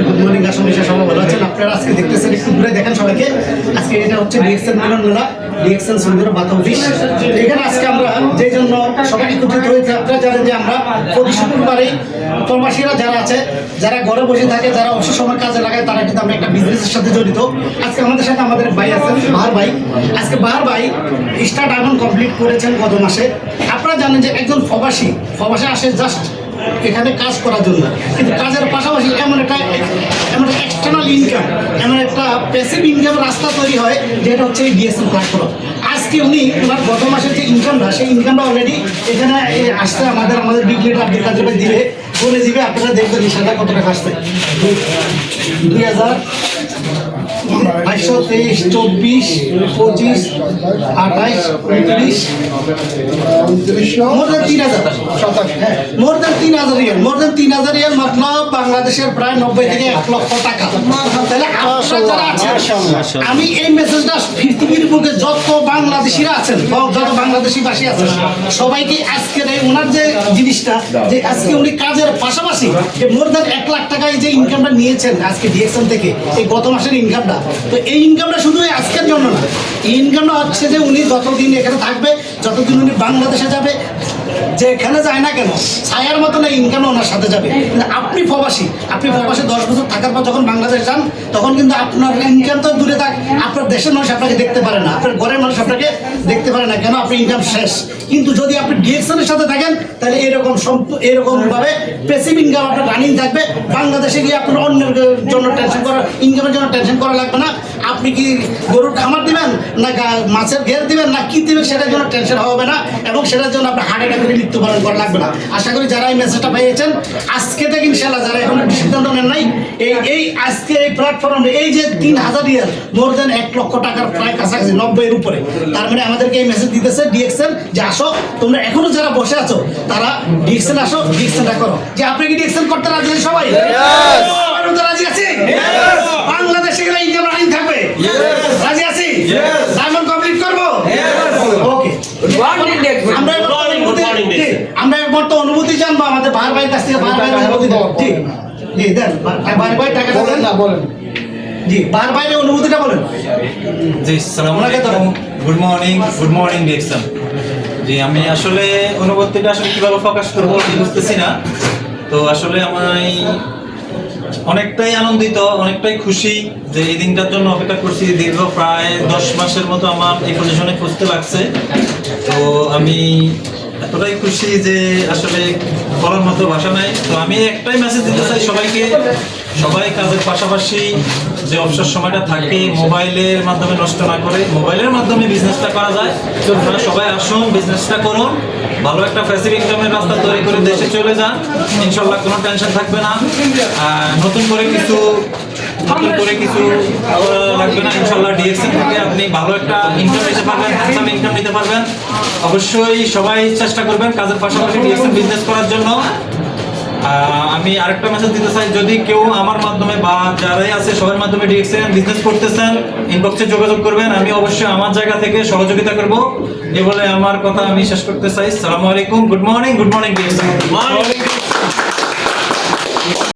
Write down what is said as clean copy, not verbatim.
Good morning আসলে সবাই ভালো আছেন। আপনারা আজকে দেখতেছেন, একটু ঘুরে দেখেন সবাইকে। আজকে এটা হচ্ছে ডিএক্সএল মিলন মেলা, ডিএক্সএল সুন্দর বাতা অফিস। এখানে আজকে আমরা যে জন্য সবাই একত্রিত হয়েছে, আপনারা জানেন যে আমরা প্রতি শুক্রবারেই প্রবাসীরা যারা আছে, যারা ঘরে বসে থাকে, যারা অবসর সময় কাজে লাগায়, তারা কিন্তু আমরা একটা বিজনেসের সাথে জড়িত। আজকে আমাদের সাথে আমাদের ভাই আছেন, বাহার ভাই। আজকে বাহার ভাই স্টার ডায়মন্ড কমপ্লিট করেছেন গত মাসে। আপনারা জানেন যে একজন প্রবাসী আসে জাস্ট এখানে কাজ করার জন্য, কিন্তু কাজের পাশাপাশি এমন একটা এক্সটার্নাল ইনকাম, এমন একটা প্যাসিভ ইনকাম রাস্তা তৈরি হয়, যেটা হচ্ছে এই ডিএক্সএল প্ল্যাটফর্ম। আজকে উনি ওনার গত মাসের যে ইনকামটা, সেই ইনকামটা অলরেডি এখানে আসছে আমাদের বিগ লিডার আব্দুল কাদের ভাই দিবে, বলে দিবে। আপনারা দেখবেন সেটা কত টাকা আসছে। 2023, 24, 25, 28, 29, মোর দেন 3000, মোর দেন 3000 রিয়াল, মোর দেন 3000 রিয়াল, মতলব বাংলাদেশের প্রায় 90 থেকে 1 লক্ষ টাকা। তাহলে আপনারা যারা আছেন, আমি এই মেসেজটা পৃথিবীর বুকে যত বাংলাদেশিরা আছেন, যত বাংলাদেশি বাসী আছেন, সবাইকে আজকের এই ওনার যে জিনিসটা, যে আজকে উনি কাজের পাশাপাশি যে মোর দেন 1 লাখ টাকায় যে ইনকামটা নিয়েছেন আজকে ডিএক্সএল থেকে, এই গত মাসের ইনকামটা, তো এই ইনকামটা শুধু আজকের জন্য না, এই ইনকামটা হচ্ছে যে উনি যতদিন এখানে থাকবে, যতদিন উনি বাংলাদেশে যাবে, যেখানে যায় না কেন, ছায়ার মতন এই ইনকাম ওনার সাথে যাবে। কিন্তু আপনি প্রবাসী 10 বছর থাকার পর যখন বাংলাদেশ যান, তখন কিন্তু আপনার ইনকাম তো দূরে থাক, আপনার দেশের মানুষ আপনাকে দেখতে পারে না, আপনার ঘরের মানুষ আপনাকে দেখতে পারে না, কেন? আপনার ইনকাম শেষ। কিন্তু যদি আপনি ডিএক্সএলের সাথে থাকেন, তাহলে এরকমভাবে প্যাসিভ ইনকাম আপনার রানিং থাকবে। বাংলাদেশে গিয়ে আপনার অন্যের জন্য ইনকামের জন্য টেনশন করা লাগবে না। আপনি কি গরুর খামার দিবেন, না মাছের ঘের দিবেন, না কি দিবেন, সেটার জন্য টেনশন হবে না, এবং সেটার জন্য আপনার হার্ট অ্যাটাক করে মৃত্যুবরণ করা লাগবে না। আশা করি যারা এই মেসেজটা পেয়েছেন আজকে থেকে, ইনশাআল্লাহ যারা এখন সিদ্ধান্ত নেন নাই, এই আজকে এই প্ল্যাটফর্মে এই যে 3000 রিয়াল, মোর দেন 1 লক্ষ টাকার প্রায় কাছাকাছি 90 এর উপরে, তার মানে আমাদেরকে এই মেসেজ দিতেছে ডিএক্সএল যে আসো, তোমরা এখনো যারা বসে আছো তারা ডিএক্সএল আসো, ডিএক্সএলটা করো। যে আপনি কি ডিএক্সএল করতে রাজি আছেন সবাই? রাজি আছি? বাংলাদেশে গেলে ইনকাম রানিং থাকবে, রাজি আছি? ডায়মন্ড কমপ্লিট করবো। ওকে, আমরা একবার তো অনুমতি জানবো আমাদের ভাই ভাইয়ের কাছ থেকে। ভাই অনুমতি দেন, ঠিক? জি দেন, ভাই টাকাটা দেন না, বলেন। জি, ভাইয়ের অনুমতিটা বলেন। জি, আসসালামু আলাইকুম, গুড মর্নিং ডিএক্সএল। জি, আমি আসলে অনুভূতিটা আসলে কিভাবে প্রকাশ করবো বুঝতেছি না। তো আসলে আমি অনেকটাই আনন্দিত, অনেকটাই খুশি যে এই দিনটার জন্য অপেক্ষা করছি। দীর্ঘ প্রায় 10 মাসের মতো আমার এই পজিশনে খুঁজতে লাগছে। তো আমি এতটাই খুশি যে আসলে বলার মতো ভাষা নাই। তো আমি একটাই মেসেজ দিতে চাই সবাইকে, সবাই কাজের পাশাপাশি যে অবসর সময়টা থাকে মোবাইলের মাধ্যমে নষ্ট না করে, মোবাইলের মাধ্যমে বিজনেসটা করা যায়। তো আপনারা সবাই আসুন, বিজনেসটা করুন, ভালো একটা প্যাসিভ ইনকামের রাস্তা তৈরি করে দেশে চলে যান, ইনশাল্লাহ কোনো টেনশন থাকবে না। নতুন করে কিছু লাগবে না, ইনশাল্লাহ ডিএক্সএল থেকে আপনি ভালো একটা ইনকাম নিতে পারবেন, হ্যান্ডসাম ইনকাম নিতে পারবেন। অবশ্যই সবাই চেষ্টা করবেন কাজের পাশাপাশি ডিএক্সএল বিজনেস করার জন্য। আমি আরেকটা মেসেজ দিতে চাই, যদি কেউ আমার মাধ্যমে বা যারাই আছে সবার মাধ্যমে ডিএক্সএল বিজনেস করতেছেন, ইনবক্সে যোগাযোগ করবেন, আমি অবশ্যই আমার জায়গা থেকে সহযোগিতা করব। এ বলে আমার কথা আমি শেষ করতে চাই। আসসালামু আলাইকুম, গুড মর্নিং ডিএক্সএল।